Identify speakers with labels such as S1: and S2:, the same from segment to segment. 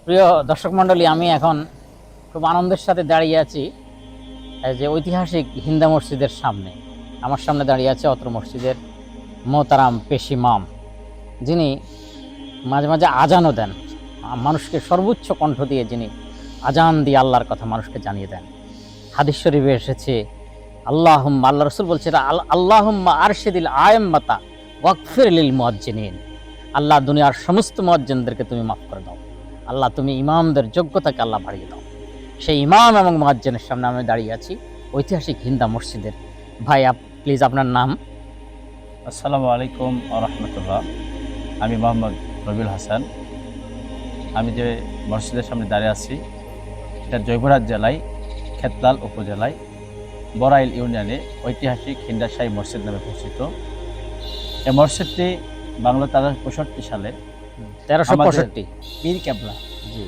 S1: প্রিয় দর্শক মণ্ডলী, আমি এখন খুব আনন্দের সাথে দাঁড়িয়ে আছি এই যে ঐতিহাসিক হিন্দা মসজিদের সামনে। আমার সামনে দাঁড়িয়ে আছে অত্র মসজিদের মোহতারাম পেশ ইমাম, যিনি মাঝে মাঝে আজানও দেন। মানুষকে সর্বোচ্চ কণ্ঠ দিয়ে যিনি আজান দিয়ে আল্লাহর কথা মানুষকে জানিয়ে দেন। হাদিস শরীফে এসেছে আল্লাহুম্মা, আল্লাহ রসুল বলছে আল্লাহুম্মা আরশিদিল আইম্মাতা ওয়াগফির লিল মুয়াজ্জিনিন। আল্লাহ, দুনিয়ার সমস্ত মুয়াজ্জিনদেরকে তুমি মাফ করে দাও। আল্লাহ, তুমি ইমামদের যোগ্যতাকে আল্লাহ বাড়িয়ে দাও। সেই ইমাম এবং মুয়াজ্জিনের সামনে আমি দাঁড়িয়ে আছি ঐতিহাসিক হিন্দা মসজিদের। ভাই, প্লিজ আপনার নাম?
S2: আসসালামু আলাইকুম ওয়া রাহমাতুল্লাহ। আমি মোহাম্মদ রবিউল হাসান। আমি যে মসজিদের সামনে দাঁড়িয়ে আছি এটা জয়পুরহাট জেলায় খেতলাল উপজেলায় বড়াইল ইউনিয়নে ঐতিহাসিক হিন্দা শাহী মসজিদ নামে পরিচিত। এই মসজিদটি বাংলা 1365 সালে
S1: 1365
S2: পীর কেবলা
S1: জি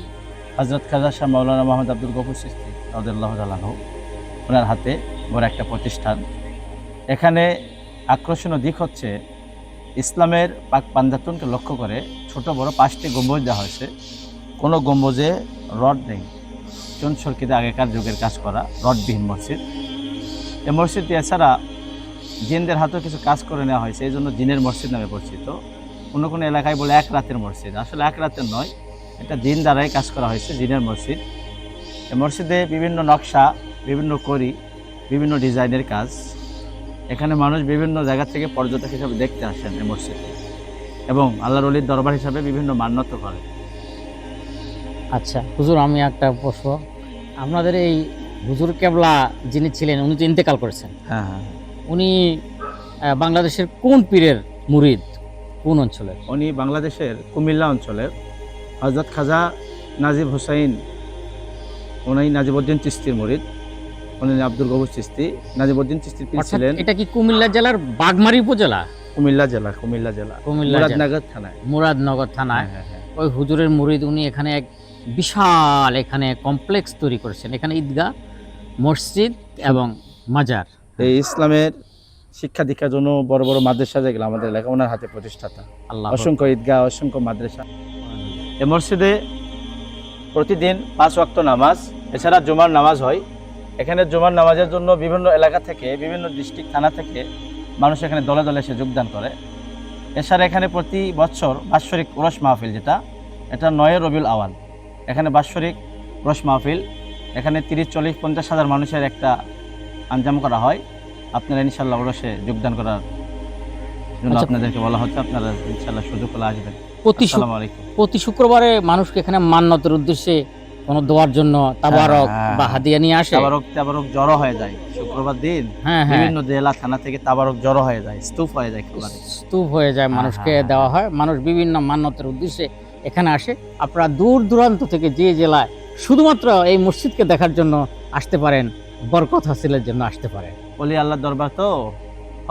S2: হযরত খাজা শাহ মাওলানা মোহাম্মদ আব্দুল গফুর চিশতি রাদিয়াল্লাহু তাআলা আনহু ওনার হাতে বড় একটা প্রতিষ্ঠান। এখানে আকর্ষণীয় দিক হচ্ছে ইসলামের পাক পাঞ্জাতনকে লক্ষ্য করে ছোট বড় 5টি গম্বুজ দেওয়া হয়েছে। কোনো গম্বুজে রড নেই, চুন সরকিতে আগেকার যুগের কাজ করা রডবিহীন মসজিদ। এই মসজিদটি এছাড়া জিনদের হাতেও কিছু কাজ করে নেওয়া হয়েছে, এই জন্য জিনের মসজিদ নামে পরিচিত। কোনো কোনো এলাকায় বলে এক রাতের মসজিদ, আসলে এক রাতের নয়, এটা জিন দ্বারাই কাজ করা হয়েছে, জিনের মসজিদ। এই মসজিদে বিভিন্ন নকশা, বিভিন্ন করি, বিভিন্ন ডিজাইনের কাজ। এখানে মানুষ বিভিন্ন জায়গা থেকে পর্যটক হিসাবে দেখতে আসেন এই মসজিদে এবং আল্লাহর ওলির দরবার হিসাবে বিভিন্ন মান্যত করে।
S1: আচ্ছা হুজুর, আমি একটা প্রশ্ন, আপনাদের এই হুজুর কেবলা যিনি ছিলেন উনি তো ইন্তেকাল করেছেন।
S2: হ্যাঁ হ্যাঁ,
S1: উনি বাংলাদেশের কোন পীরের মুরিদ, কোন অঞ্চলের?
S2: উনি বাংলাদেশের কুমিল্লা অঞ্চলের হযরত খাজা নাজিব হুসাইন, উনি নাজিবউদ্দিন চিশতির মুরিদ। উনি আব্দুল গফুর চিশতি নাজিবউদ্দিন চিশতির পীর
S1: অর্থাৎ
S2: ছিলেন।
S1: এটা কি কুমিল্লা জেলার বাগমারী উপজেলা?
S2: কুমিল্লা জেলা, কুমিল্লা জেলা,
S1: কুমিল্লা জেলা,
S2: মুরাদনগর থানায়।
S1: মুরাদনগর থানায়।
S2: হ্যাঁ হ্যাঁ,
S1: ওই হুজুরের মুরিদ উনি এখানে এক বিশাল এখানে কমপ্লেক্স তৈরি করেছেন। এখানে ঈদগাহ, মসজিদ এবং মাজার।
S2: এই ইসলামের শিক্ষা দীক্ষার জন্য বড় বড় মাদ্রাসা যেগুলো আমাদের এলাকা, ওনার হাতে প্রতিষ্ঠাতা।
S1: আল্লাহ
S2: অসংখ্য ঈদগাহ, অসংখ্য মাদ্রাসা। এই মসজিদে প্রতিদিন 5 ওয়াক্ত নামাজ, এছাড়া জুমার নামাজ হয়। এখানে জুমার নামাজের জন্য বিভিন্ন এলাকা থেকে, বিভিন্ন ডিস্ট্রিক্ট থানা থেকে মানুষ এখানে দলে দলে এসে যোগদান করে। এছাড়া এখানে প্রতি বছর বাৎসরিক উরস মাহফিল, যেটা এটা 9 রবিউল আওয়াল, এখানে বাৎসরিক উরস মাহফিল, এখানে 30, 40, 50 হাজার মানুষের একটা আঞ্জাম করা হয়। আপনারা ইনশাল্লাহ উরসে যোগদান করার জন্য
S1: আচ্ছা,
S2: আপনাদেরকে বলা হচ্ছে, আপনারা ইনশাল্লাহ সুযোগ হলে আসবেন। আসসালামু আলাইকুম।
S1: প্রতি শুক্রবারে মানুষকে এখানে মান্নতের উদ্দেশ্যে কোনো দোয়ার জন্য তাবারক বা হাদিয়া নিয়ে আসে।
S2: তাবারক জড়ো হয়ে যায় শুক্রবার দিন।
S1: হ্যাঁ হ্যাঁ,
S2: বিভিন্ন জেলা থানা থেকে তাবারক জড়ো হয়ে যায়, স্তূপ হয়ে যায়,
S1: স্তূপ হয়ে যায়, মানুষকে
S2: হ্যাঁ,
S1: দেওয়া হয়। মানুষ বিভিন্ন মান্নতের উদ্দেশ্যে এখানে আসে। আপনারা দূর দূরান্ত থেকে যে জেলায় শুধুমাত্র এই মসজিদকে দেখার জন্য আসতে পারেন, বরকত হাসিলের জন্য আসতে পারেন।
S2: অলি আল্লাহর দরবার তো,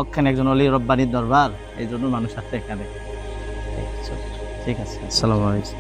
S2: ওখানে একজন অলি রব্বানির দরবার, এই জন্য মানুষ আসছে এখানে। ঠিক আছে, আসসালামু আলাইকুম।